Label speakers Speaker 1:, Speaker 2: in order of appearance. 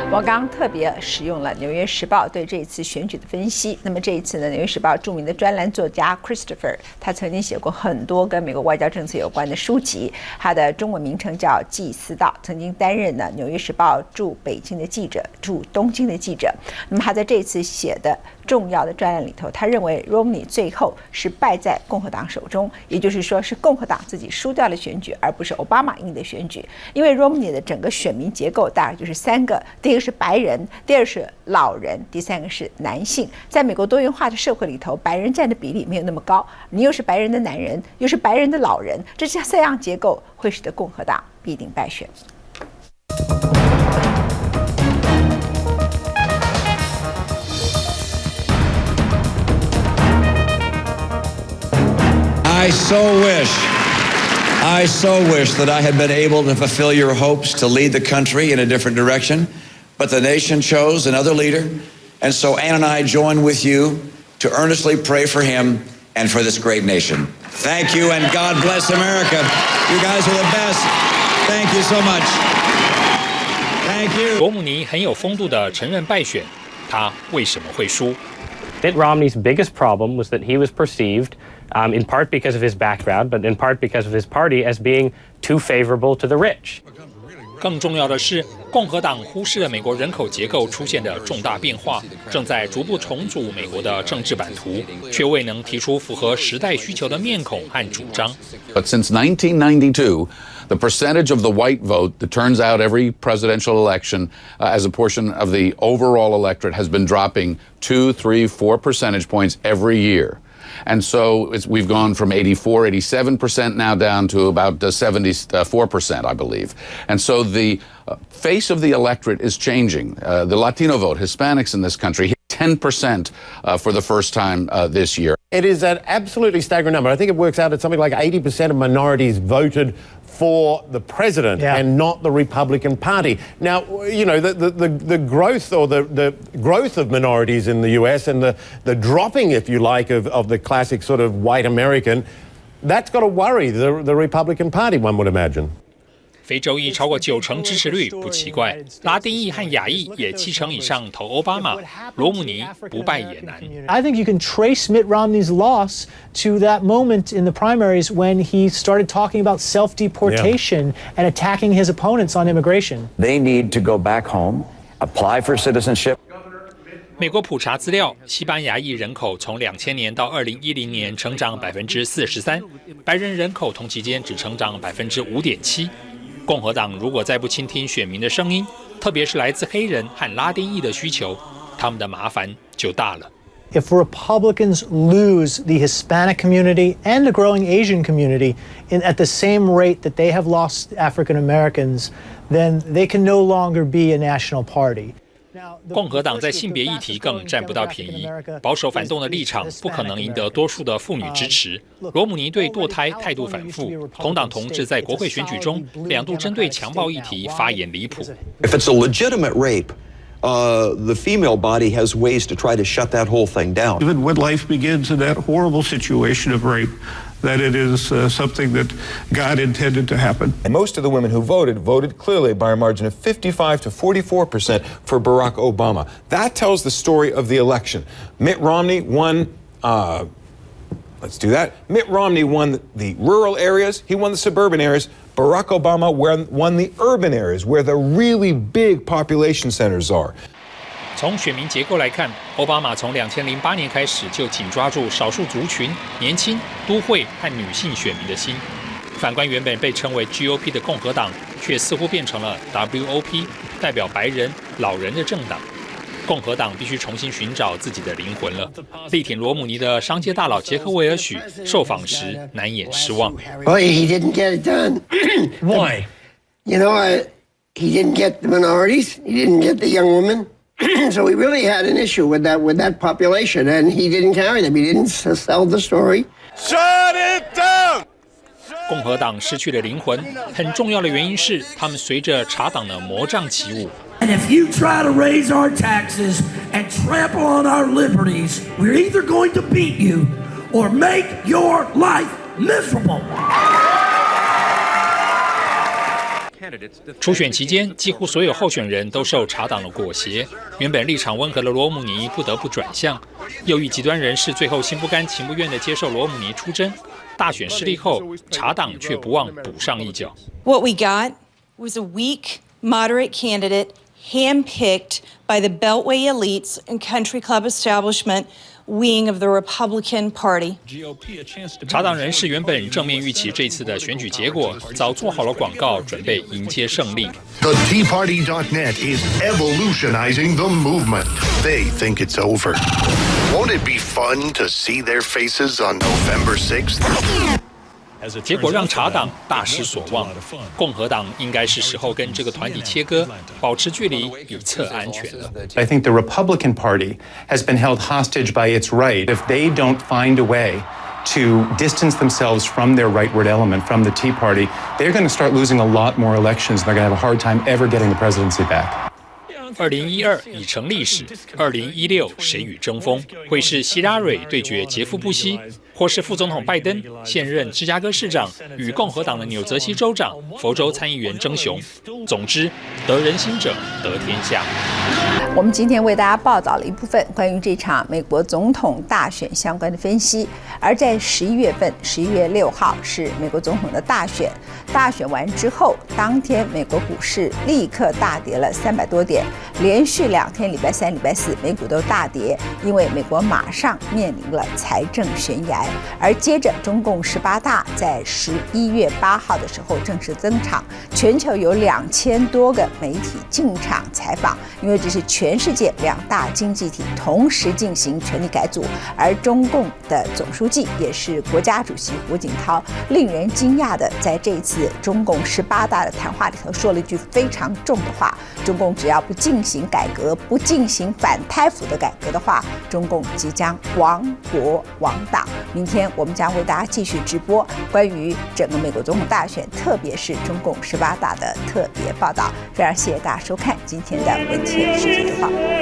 Speaker 1: 我刚刚特别使用了《纽约时报》对这一次选举的分析。那么这一次呢，《纽约时报》著名的专栏作家 Christopher， 他曾经写过很多跟美国外交政策有关的书籍，他的中文名称叫纪思道，曾经担任了《纽约时报》驻北京的记者、驻东京的记者。那么他在这次写的重要的专栏里头，他认为 Romney 最后是败在共和党手中，也就是说是共和党自己输掉了选举，而不是奥巴马赢的选举。因为 Romney 的整个选民结构大概就是三个，第一个是白人，第二是老人，第三个是男性。在美国多元化的社会里头，白人占的比例没有那么高，你又是白人的男人，又是白人的老人，这三样结构会使得共和党必定败选。
Speaker 2: I so wish that I had been able to fulfill your hopes to lead the country in a different direction, but the nation chose another leader, and so Ann and I join with you to earnestly pray for him and for this great nation. Thank you, and God bless America. You guys are the best. Thank you so much. Thank you.
Speaker 3: 罗姆尼很有风度地承认败选，他为什么会输？
Speaker 4: Mitt Romney's biggest problem was that he was perceived, in part because of his background, but in part because of his party, as being too favorable to the rich.
Speaker 3: 更重要的是，共和党忽视了美国人口结构出现的重大变化，正在逐步重组美国的政治版图，却未能提出符合时代需求的面孔和主张。
Speaker 5: But since 1992, the percentage of the white vote that turns out every presidential election as a portion of the overall electorate has been dropping 2, 3, 4 percentage points every year. And so we've gone from 84, 87% now down to about 74%, I believe. And so the face of the electorate is changing. The Latino vote, Hispanics in this country, hit 10% for the first time this year.
Speaker 6: It is an absolutely staggering number. I think it works out at something like 80% of minorities voted for the president and not the Republican Party. Now, you know, the growth or the growth of minorities in the US and the dropping, if you like, of the classic sort of white American, that's got to worry the Republican Party, one would imagine.
Speaker 3: 非洲裔超过90%支持率不奇怪，拉丁裔和亚裔也70%以上投奥巴马，罗姆尼不败也难。
Speaker 7: I think you can trace Mitt Romney's loss to that moment in the primaries when he started talking about self-deportation and attacking his opponents on immigration.
Speaker 8: They need to go back home, apply for citizenship.
Speaker 3: 美国普查资料，西班牙裔人口从2000年到2010年成长43%，白人人口同期间只成长5.7%。共和党如果再不倾听选民的声音，特别是来自黑人和拉丁裔的需求，他们的麻烦就大了。
Speaker 7: If Republicans lose the Hispanic community and the growing Asian community at the same rate that they have lost African Americans, then they can no longer be a national party.
Speaker 3: 共和党在性别议题更占不到便宜，保守反动的立场不可能赢得多数的妇女支持。罗姆尼对堕胎态度反复，同党同志在国会选举中2度针对强暴议题发言离谱。
Speaker 9: If it's a legitimate rape, the female body has ways to try to shut that whole thing down.
Speaker 10: Even when life begins in that horrible situation of rape, that it is something that God intended to happen.
Speaker 11: And most of the women who voted clearly by a margin of 55 to 44% for Barack Obama. That tells the story of the election. Mitt Romney won, let's do that. Mitt Romney won the rural areas. He won the suburban areas. Barack Obama won the urban areas where the really big population centers are.
Speaker 3: 从选民结构来看，奥巴马从2008年开始就紧抓住少数族群、年轻、都会和女性选民的心。反观原本被称为 GOP 的共和党，却似乎变成了 WOP， 代表白人、老人的政党。共和党必须重新寻找自己的灵魂了。力挺罗姆尼的商界大佬杰克韦尔许受访时难掩失望。
Speaker 12: Well, he didn't get it done.
Speaker 7: Why?
Speaker 12: You know, he didn't get the minorities. He didn't get the young women. So we really had an issue with that population, and he didn't carry them. He didn't sell the story.
Speaker 11: Shut it down!
Speaker 3: 共和党失去了灵魂，很重要的原因是他们随着茶党的魔杖起舞。
Speaker 13: And if you try to raise our taxes and trample on our liberties, we're either going to beat you or make your life miserable.
Speaker 3: 初选期间，几乎所有候选人都受茶党的裹挟，原本立场温和的罗姆尼不得不转向。右翼极端人士最后心不甘情不愿地接受罗姆尼出征。大选失利后，茶党却不忘补上一脚。
Speaker 14: What we got was a weak, moderate candidate handpicked by the Beltway elites and country club establishment wing of the Republican Party.
Speaker 3: 茶党人士原本正面预期这次的选举结果，早做好了广告，准备迎接胜利。
Speaker 15: The TeaParty.net is evolutionizing the movement. They think it's over. Won't it be fun to see their faces on November 6th?
Speaker 3: 结果让茶党大失所望，共和党应该是时候跟这个团体切割，保持距离，以策安全了。
Speaker 16: I think the Republican Party has been held hostage by its right. If they don't find a way to distance themselves from their rightward element, from the Tea Party, they're going to start losing a lot more elections. They're going to have a hard time ever getting the presidency back.
Speaker 3: 2012已成历史，2016谁与争锋？会是希拉蕊对决杰夫布希，或是副总统拜登现任芝加哥市长与共和党的纽泽西州长、佛州参议员争雄？总之，得人心者得天下。
Speaker 1: 我们今天为大家报道了一部分关于这场美国总统大选相关的分析。而在11月份，11月6号是美国总统的大选。大选完之后，当天美国股市立刻大跌了300多点，连续2天，礼拜3、礼拜4，美股都大跌，因为美国马上面临了财政悬崖。而接着，中共18大在11月8号的时候正式登场，全球有2000多个媒体进场采访，因为这是全世界2大经济体同时进行权力改组，而中共的总书记也是国家主席胡锦涛，令人惊讶的在这一次中共18大的谈话里头说了一句非常重的话：中共只要不进行改革，不进行反贪腐的改革的话，中共即将亡国亡党。明天我们将为大家继续直播关于整个美国总统大选，特别是中共18大的特别报道。非常谢谢大家收看今天的文茜世界周报。